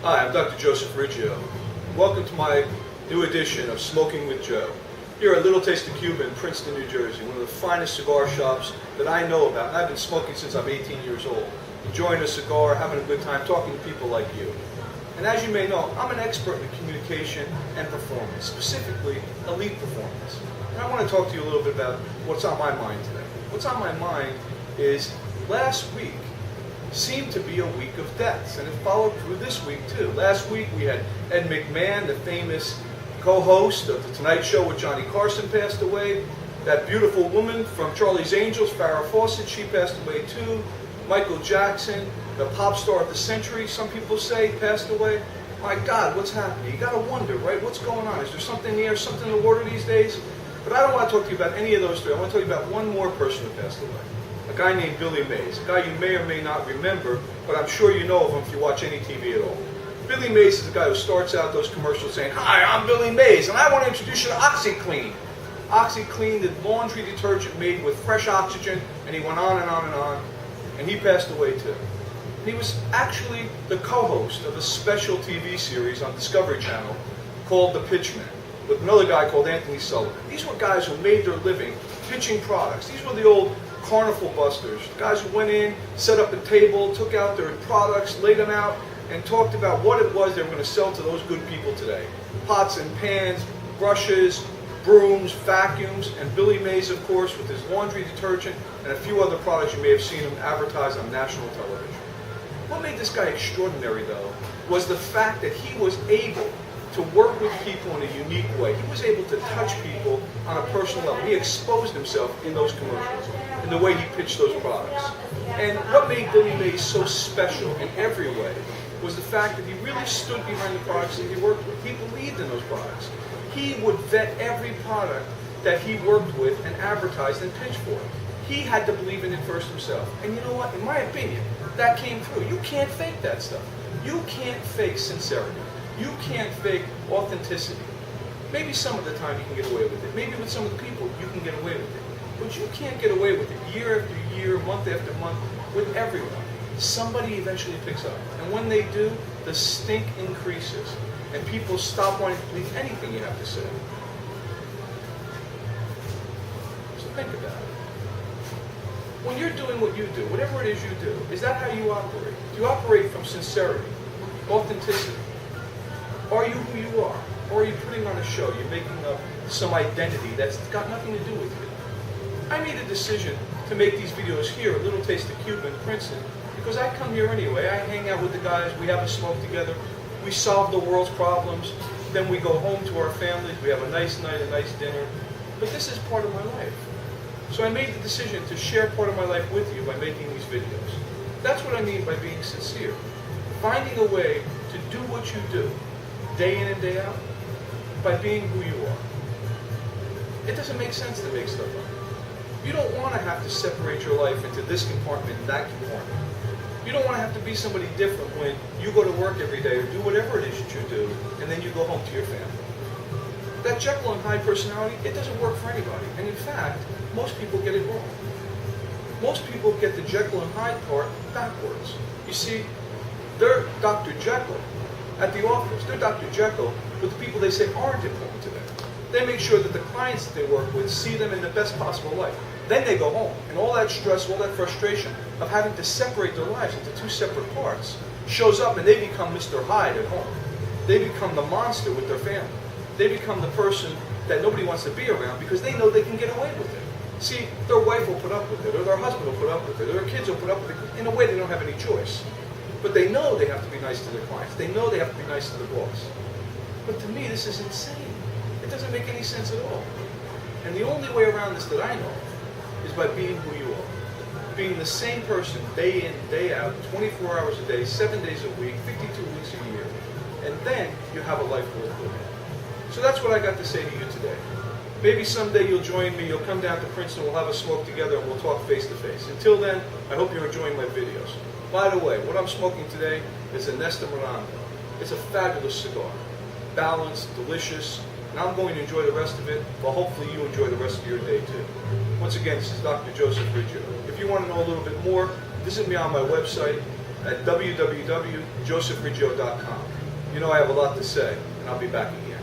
Hi, I'm Dr. Joseph Riggio. Welcome to my new edition of Smoking with Joe. Here at Little Taste of Cuba in Princeton, New Jersey, one of the finest cigar shops that I know about. And I've been smoking since I'm 18 years old. Enjoying a cigar, having a good time, talking to people like you. And as you may know, I'm an expert in communication and performance, specifically elite performance. And I want to talk to you a little bit about what's on my mind today. What's on my mind is last week seemed to be a week of deaths, and it followed through this week too. Last week we had Ed McMahon, the famous co-host of The Tonight Show with Johnny Carson, passed away. That beautiful woman from Charlie's Angels, Farrah Fawcett, she passed away too. Michael Jackson, the pop star of the century, some people say, passed away. My God, what's happening? You gotta wonder, right? What's going on? Is there something here, something in the water these days? But I don't want to talk to you about any of those three. I want to tell you about one more person who passed away. A guy named Billy Mays, a guy you may or may not remember, but I'm sure you know of him if you watch any TV at all. Billy Mays is the guy who starts out those commercials saying, "Hi, I'm Billy Mays, and I want to introduce you to OxyClean." OxyClean, the laundry detergent made with fresh oxygen, and he went on and on and on, and he passed away too. And he was actually the co-host of a special TV series on Discovery Channel called The Pitchman, with another guy called Anthony Sullivan. These were guys who made their living pitching products. These were the old carnival busters, guys who went in, set up a table, took out their products, laid them out, and talked about what it was they were going to sell to those good people today. Pots and pans, brushes, brooms, vacuums, and Billy Mays, of course, with his laundry detergent and a few other products you may have seen him advertise on national television. What made this guy extraordinary, though, was the fact that he was able to work with people in a unique way. He was able to touch people on a personal level. He exposed himself in those commercials, in the way he pitched those products. And what made Billy Mays so special in every way was the fact that he really stood behind the products that he worked with. He believed in those products. He would vet every product that he worked with and advertised and pitched for. He had to believe in it first himself. And you know what? In my opinion, that came through. You can't fake that stuff. You can't fake sincerity. You can't fake authenticity. Maybe some of the time you can get away with it. Maybe with some of the people you can get away with it. But you can't get away with it year after year, month after month, with everyone. Somebody eventually picks up. And when they do, the stink increases. And people stop wanting to believe anything you have to say. So think about it. When you're doing what you do, whatever it is you do, is that how you operate? Do you operate from sincerity, authenticity? Are you who you are? Or are you putting on a show? You're making up some identity that's got nothing to do with you. I made a decision to make these videos here at Little Taste of Cuba in Princeton because I come here anyway. I hang out with the guys. We have a smoke together. We solve the world's problems. Then we go home to our families. We have a nice night, a nice dinner. But this is part of my life. So I made the decision to share part of my life with you by making these videos. That's what I mean by being sincere. Finding a way to do what you do, day in and day out, by being who you are. It doesn't make sense to make stuff up. You don't want to have to separate your life into this compartment and that compartment. You don't want to have to be somebody different when you go to work every day or do whatever it is that you do, and then you go home to your family. That Jekyll and Hyde personality, it doesn't work for anybody. And in fact, most people get it wrong. Most people get the Jekyll and Hyde part backwards. You see, they're Dr. Jekyll at the office. They're Dr. Jekyll with the people they say aren't important to them. They make sure that the clients that they work with see them in the best possible light. Then they go home, and all that stress, all that frustration of having to separate their lives into two separate parts shows up, and they become Mr. Hyde at home. They become the monster with their family. They become the person that nobody wants to be around because they know they can get away with it. See, their wife will put up with it, or their husband will put up with it, or their kids will put up with it. In a way, they don't have any choice. But they know they have to be nice to their clients. They know they have to be nice to the boss. But to me, this is insane. It doesn't make any sense at all. And the only way around this that I know is by being who you are. Being the same person day in, day out, 24 hours a day, 7 days a week, 52 weeks a year. And then you have a life worth living. So that's what I got to say to you today. Maybe someday you'll join me, you'll come down to Princeton, we'll have a smoke together, and we'll talk face to face. Until then, I hope you're enjoying my videos. By the way, what I'm smoking today is a Nesta Miranda. It's a fabulous cigar. Balanced, delicious, and I'm going to enjoy the rest of it, but hopefully you enjoy the rest of your day too. Once again, this is Dr. Joseph Riggio. If you want to know a little bit more, visit me on my website, at www.josephriggio.com. You know I have a lot to say, and I'll be back again.